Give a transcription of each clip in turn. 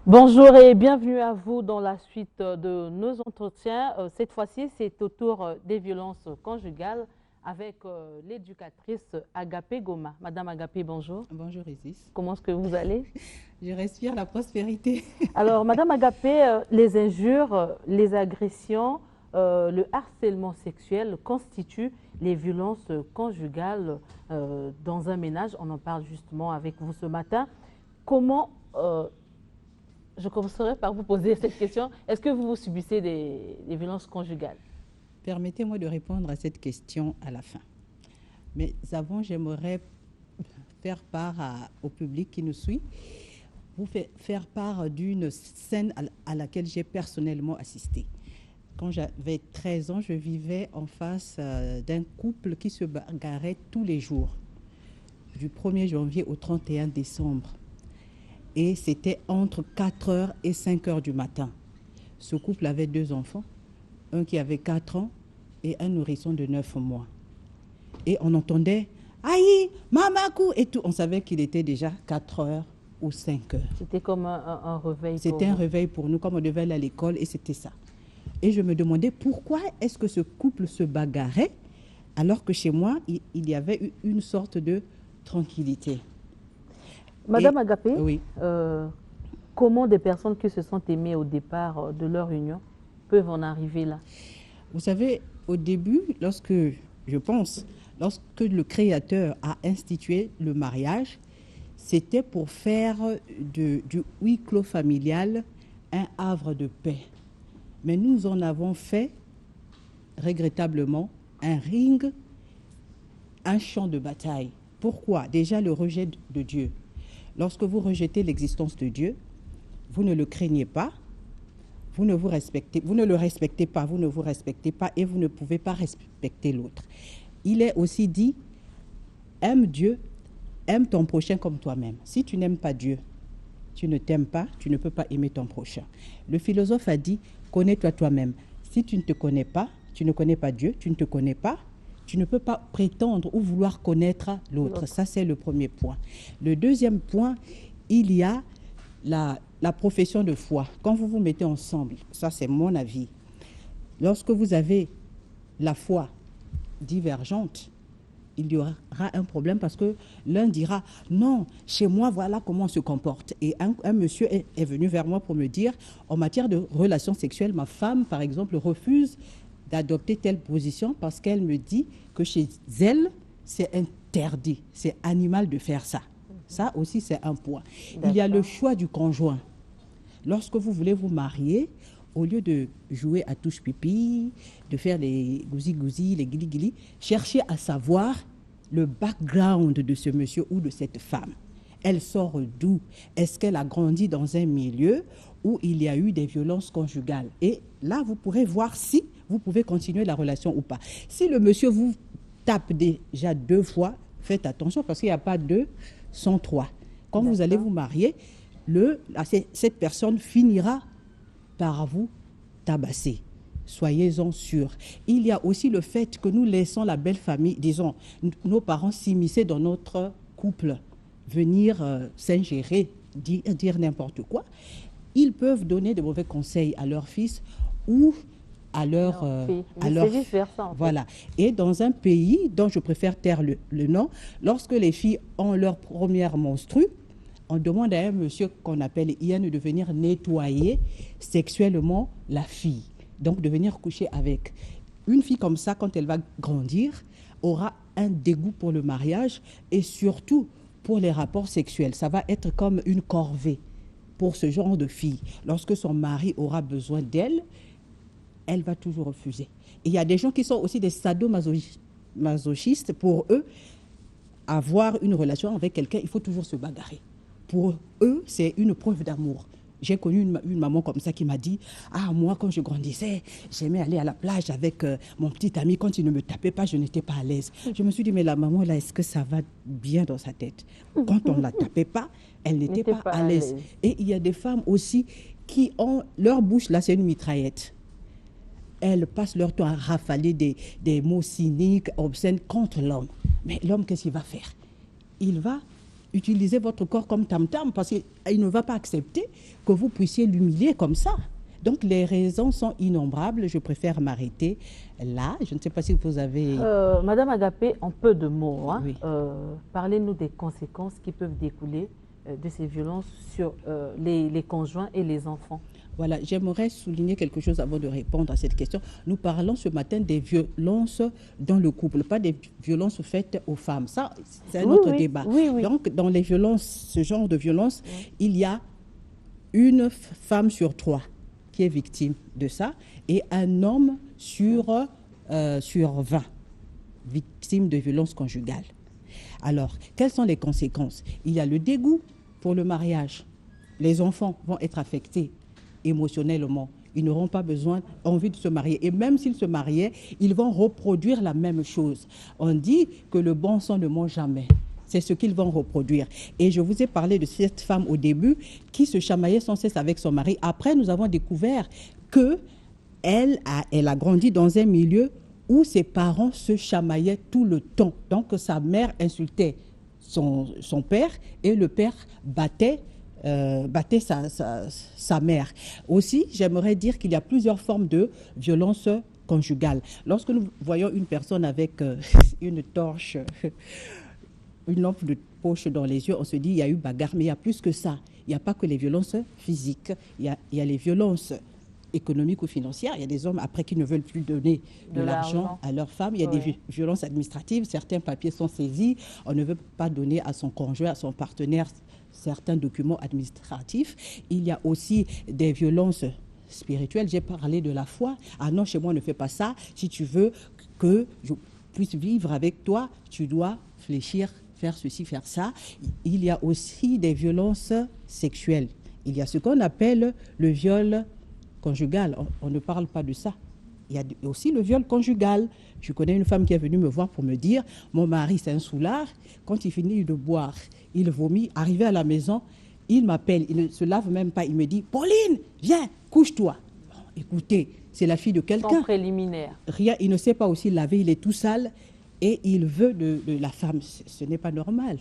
Bonjour et bienvenue à vous dans la suite de nos entretiens. Cette fois-ci, c'est au tour des violences conjugales avec l'éducatrice Agapé Goma. Madame Agapé, bonjour. Bonjour Isis. Comment est-ce que vous allez? Je respire la prospérité. Alors, Madame Agapé, les injures, les agressions, le harcèlement sexuel constituent les violences conjugales dans un ménage. On en parle justement avec vous ce matin. Comment Je commencerai par vous poser cette question. Est-ce que vous subissez des violences conjugales? Permettez-moi de répondre à cette question à la fin. Mais avant, j'aimerais faire part au public qui nous suit, vous faire part d'une scène à laquelle j'ai personnellement assisté. Quand j'avais 13 ans, je vivais en face d'un couple qui se bagarrait tous les jours, du 1er janvier au 31 décembre. Et c'était entre 4 heures et 5 heures du matin. Ce couple avait 2 enfants, un qui avait 4 ans et un nourrisson de 9 mois. Et on entendait « Aïe, mamakou » et tout. On savait qu'il était déjà 4 heures ou 5 heures. C'était comme un réveil pour C'était un vous. réveil pour nous, comme on devait aller à l'école, et c'était ça. Et je me demandais pourquoi est-ce que ce couple se bagarrait alors que chez moi, il y avait une sorte de tranquillité. Madame Et, Agapé, oui. comment des personnes qui se sont aimées au départ de leur union peuvent en arriver là? Vous savez, au début, lorsque le Créateur a institué le mariage, c'était pour faire du huis clos familial un havre de paix. Mais nous en avons fait, regrettablement, un ring, un champ de bataille. Pourquoi? Déjà le rejet de Dieu. Lorsque vous rejetez l'existence de Dieu, vous ne le craignez pas, vous ne le respectez pas, vous ne vous respectez pas et vous ne pouvez pas respecter l'autre. Il est aussi dit, aime Dieu, aime ton prochain comme toi-même. Si tu n'aimes pas Dieu, tu ne t'aimes pas, tu ne peux pas aimer ton prochain. Le philosophe a dit, connais-toi toi-même. Si tu ne te connais pas, tu ne connais pas Dieu, tu ne te connais pas, tu ne peux pas prétendre ou vouloir connaître l'autre. Ça, c'est le premier point. Le deuxième point, il y a la profession de foi. Quand vous vous mettez ensemble, ça c'est mon avis, lorsque vous avez la foi divergente, il y aura un problème parce que l'un dira « Non, chez moi, voilà comment on se comporte ». Et un monsieur est venu vers moi pour me dire « En matière de relations sexuelles, ma femme, par exemple, refuse d'adopter telle position parce qu'elle me dit que chez elle, c'est interdit, c'est animal de faire ça ». Ça aussi, c'est un point. Il y a le choix du conjoint. Lorsque vous voulez vous marier, au lieu de jouer à touche pipi, de faire les gousi-gousi, les guili-guili, cherchez à savoir le background de ce monsieur ou de cette femme. Elle sort d'où? Est-ce qu'elle a grandi dans un milieu où il y a eu des violences conjugales? Et là, vous pourrez voir si vous pouvez continuer la relation ou pas. Si le monsieur vous tape déjà 2 fois, faites attention parce qu'il n'y a pas 2 sans 3. Quand vous allez vous marier, cette personne finira par vous tabasser. Soyez-en sûrs. Il y a aussi le fait que nous laissons la belle famille, disons, nos parents s'immiscer dans notre couple, venir s'ingérer, dire n'importe quoi. Ils peuvent donner de mauvais conseils à leur fils ou à leur vice-versa, en fait. Voilà. Et dans un pays dont je préfère taire le nom, lorsque les filles ont leur première menstrue, on demande à un monsieur qu'on appelle Ian de venir nettoyer sexuellement la fille. Donc de venir coucher avec. Une fille comme ça, quand elle va grandir, aura un dégoût pour le mariage et surtout pour les rapports sexuels. Ça va être comme une corvée pour ce genre de fille. Lorsque son mari aura besoin d'elle, elle va toujours refuser. Et il y a des gens qui sont aussi des sadomasochistes. Pour eux, avoir une relation avec quelqu'un, il faut toujours se bagarrer. Pour eux, c'est une preuve d'amour. J'ai connu une maman comme ça qui m'a dit « Ah, moi, quand je grandissais, j'aimais aller à la plage avec mon petit ami. Quand il ne me tapait pas, je n'étais pas à l'aise. » Je me suis dit « Mais la maman, là, est-ce que ça va bien dans sa tête ?» Quand on ne la tapait pas, elle n'était pas à l'aise. Et il y a des femmes aussi qui ont... Leur bouche, là, c'est une mitraillette. Elles passent leur temps à rafaler des mots cyniques, obscènes contre l'homme. Mais l'homme, qu'est-ce qu'il va faire? Il va utiliser votre corps comme tam-tam parce qu'il ne va pas accepter que vous puissiez l'humilier comme ça. Donc, les raisons sont innombrables. Je préfère m'arrêter là. Je ne sais pas si vous avez... Madame Agapé, en peu de mots, hein, Oui. parlez-nous des conséquences qui peuvent découler de ces violences sur les conjoints et les enfants. Voilà, j'aimerais souligner quelque chose avant de répondre à cette question. Nous parlons ce matin des violences dans le couple, pas des violences faites aux femmes. Ça, c'est un autre débat. Oui, oui. Donc, dans les violences, ce genre de violence, il y a une femme sur 3 qui est victime de ça et un homme sur 20 victime de violences conjugales. Alors, quelles sont les conséquences? Il y a le dégoût pour le mariage. Les enfants vont être affectés émotionnellement. Ils n'auront pas envie de se marier. Et même s'ils se mariaient, ils vont reproduire la même chose. On dit que le bon sang ne ment jamais. C'est ce qu'ils vont reproduire. Et je vous ai parlé de cette femme au début qui se chamaillait sans cesse avec son mari. Après, nous avons découvert qu'elle a grandi dans un milieu où ses parents se chamaillaient tout le temps. Donc, sa mère insultait son père et le père battait sa mère. Aussi, j'aimerais dire qu'il y a plusieurs formes de violence conjugale. Lorsque nous voyons une personne avec une torche, une lampe de poche dans les yeux, on se dit il y a eu bagarre, mais il y a plus que ça. Il n'y a pas que les violences physiques, il y a les violences économiques ou financières. Il y a des hommes après qui ne veulent plus donner de l'argent à leurs femmes. Il y a des violences administratives, certains papiers sont saisis, on ne veut pas donner à son conjoint, à son partenaire certains documents administratifs. Il y a aussi des violences spirituelles. J'ai parlé de la foi. Ah non, chez moi, ne fais pas ça. Si tu veux que je puisse vivre avec toi, tu dois fléchir, faire ceci, faire ça. Il y a aussi des violences sexuelles. Il y a ce qu'on appelle le viol conjugal. On ne parle pas de ça. Il y a aussi le viol conjugal. Je connais une femme qui est venue me voir pour me dire « Mon mari, c'est un soulard. Quand il finit de boire, il vomit. Arrivé à la maison, il m'appelle. Il ne se lave même pas. Il me dit « Pauline, viens, couche-toi. » Écoutez, c'est la fille de quelqu'un. Sans préliminaire. Rien, il ne sait pas aussi laver. Il est tout sale et il veut de la femme. Ce n'est pas normal.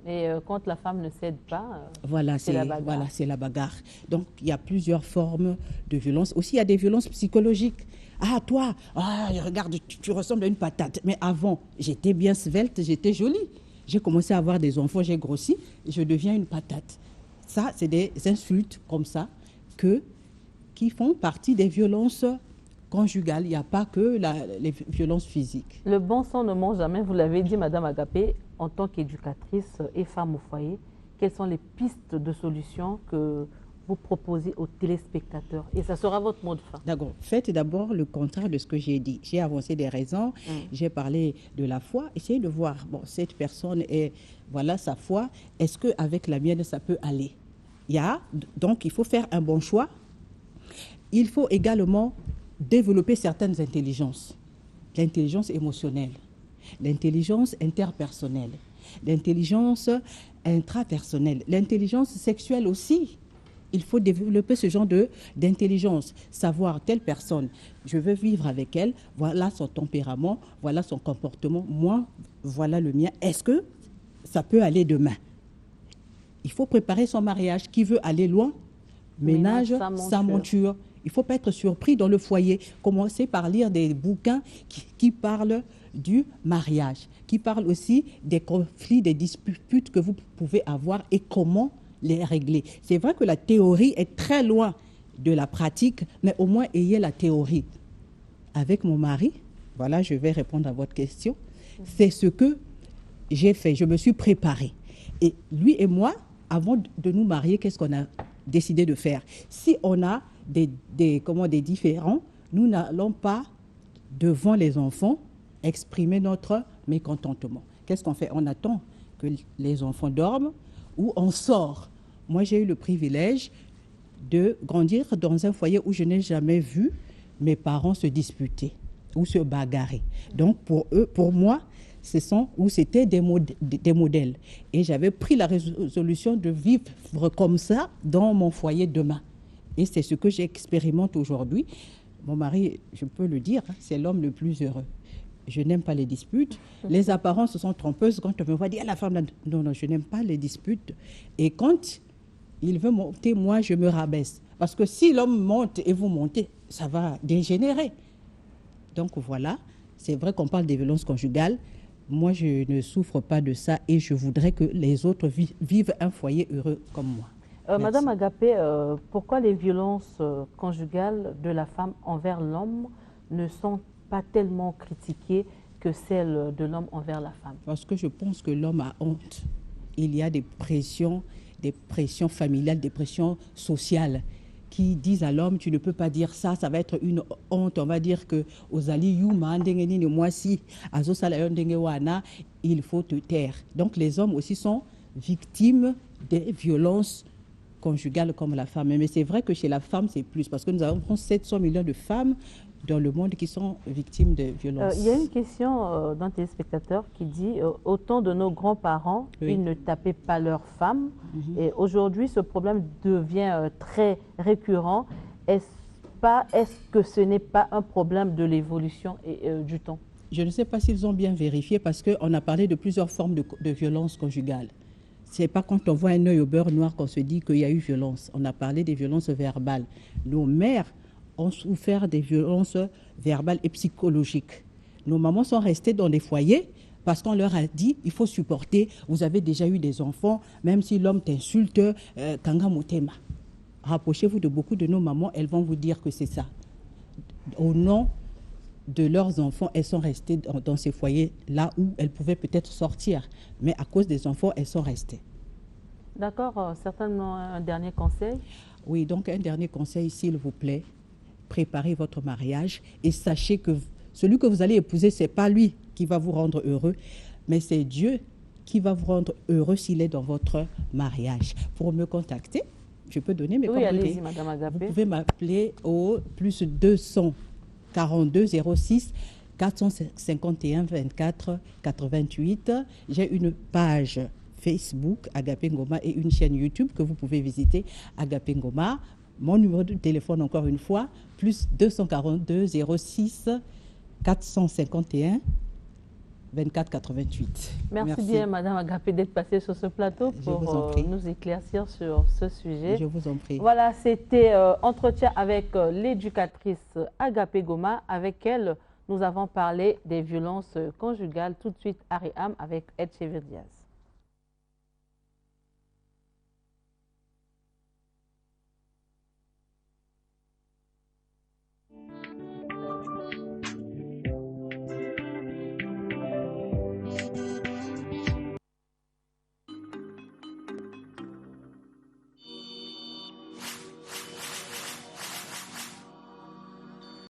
Et quand la femme ne cède pas, c'est la bagarre. Voilà, c'est la bagarre. Donc, il y a plusieurs formes de violence. Aussi, il y a des violences psychologiques. Ah, toi, regarde, tu ressembles à une patate. Mais avant, j'étais bien svelte, j'étais jolie. J'ai commencé à avoir des enfants, j'ai grossi, et je deviens une patate. Ça, c'est des insultes comme ça qui font partie des violences conjugales. Il n'y a pas que les violences physiques. Le bon sang ne ment jamais, vous l'avez dit, Madame Agapé, en tant qu'éducatrice et femme au foyer. Quelles sont les pistes de solutions que vous proposez aux téléspectateurs? Et ça sera votre mot de fin. D'accord. Faites d'abord le contraire de ce que j'ai dit. J'ai avancé des raisons, j'ai parlé de la foi. Essayez de voir, cette personne voilà sa foi. Est-ce qu'avec la mienne, ça peut aller? Donc, il faut faire un bon choix. Il faut également développer certaines intelligences. L'intelligence émotionnelle, l'intelligence interpersonnelle, l'intelligence intrapersonnelle, l'intelligence sexuelle aussi. Il faut développer ce genre d'intelligence, savoir telle personne, je veux vivre avec elle, voilà son tempérament, voilà son comportement, moi, voilà le mien. Est-ce que ça peut aller demain? Il faut préparer son mariage. Qui veut aller loin? Ménage sa monture. Il ne faut pas être surpris dans le foyer. Commencez par lire des bouquins qui parlent du mariage, qui parlent aussi des conflits, des disputes que vous pouvez avoir et comment les régler. C'est vrai que la théorie est très loin de la pratique, mais au moins ayez la théorie. Avec mon mari, voilà, je vais répondre à votre question. C'est ce que j'ai fait. Je me suis préparée. Et lui et moi, avant de nous marier, qu'est-ce qu'on a décidé de faire? Si on a des différends, nous n'allons pas, devant les enfants, exprimer notre mécontentement. Qu'est-ce qu'on fait? On attend que les enfants dorment ou on sort. Moi, j'ai eu le privilège de grandir dans un foyer où je n'ai jamais vu mes parents se disputer ou se bagarrer. Donc, pour moi, c'était des modèles. Et j'avais pris la résolution de vivre comme ça dans mon foyer demain. Et c'est ce que j'expérimente aujourd'hui. Mon mari, je peux le dire, c'est l'homme le plus heureux. je n'aime pas les disputes. Les apparences sont trompeuses. Quand on me voit dire, la femme, non, non, je n'aime pas les disputes. Et quand il veut monter, moi, je me rabaisse. Parce que si l'homme monte et vous montez, ça va dégénérer. Donc voilà, c'est vrai qu'on parle des violences conjugales. Moi, je ne souffre pas de ça et je voudrais que les autres vivent un foyer heureux comme moi. Madame Agapé, pourquoi les violences conjugales de la femme envers l'homme ne sont pas tellement critiquées que celles de l'homme envers la femme? Parce que je pense que l'homme a honte. Il y a des pressions familiales, des pressions sociales qui disent à l'homme, tu ne peux pas dire ça, ça va être une honte. On va dire que il faut te taire. Donc les hommes aussi sont victimes des violences conjugales comme la femme. Mais c'est vrai que chez la femme, c'est plus, parce que nous avons 700 millions de femmes dans le monde qui sont victimes de violences. Il y a une question d'un téléspectateur qui dit au temps de nos grands-parents, oui, ils ne tapaient pas leurs femmes. Et aujourd'hui, ce problème devient très récurrent. Est-ce que ce n'est pas un problème de l'évolution et du temps? Je ne sais pas s'ils ont bien vérifié parce qu'on a parlé de plusieurs formes de violence conjugale. Ce n'est pas quand on voit un œil au beurre noir qu'on se dit qu'il y a eu violence. On a parlé des violences verbales. Nos mères ont souffert des violences verbales et psychologiques. Nos mamans sont restées dans des foyers parce qu'on leur a dit il faut supporter, vous avez déjà eu des enfants, même si l'homme t'insulte, kanga motema. Rapprochez-vous de beaucoup de nos mamans, elles vont vous dire que c'est ça. Au nom de leurs enfants, elles sont restées dans ces foyers-là où elles pouvaient peut-être sortir. Mais à cause des enfants, elles sont restées. D'accord. Certainement un dernier conseil? Oui, donc un dernier conseil, s'il vous plaît. Préparez votre mariage et sachez que celui que vous allez épouser, ce n'est pas lui qui va vous rendre heureux, mais c'est Dieu qui va vous rendre heureux s'il est dans votre mariage. Pour me contacter, je peux donner mes coordonnées. Oui, allez-y, Madame Agapé. Vous pouvez m'appeler au plus 242 06 451 24 88. J'ai une page Facebook, Agapé Ngoma, et une chaîne YouTube que vous pouvez visiter, Agapé Ngoma. Mon numéro de téléphone, encore une fois, plus 242 06 451 24 88. Merci bien, Madame Agapé, d'être passée sur ce plateau pour nous éclaircir sur ce sujet. Je vous en prie. Voilà, c'était entretien avec l'éducatrice Agapé Ngoma. Avec elle, nous avons parlé des violences conjugales. Tout de suite, Ariam avec Ed Cheverdias.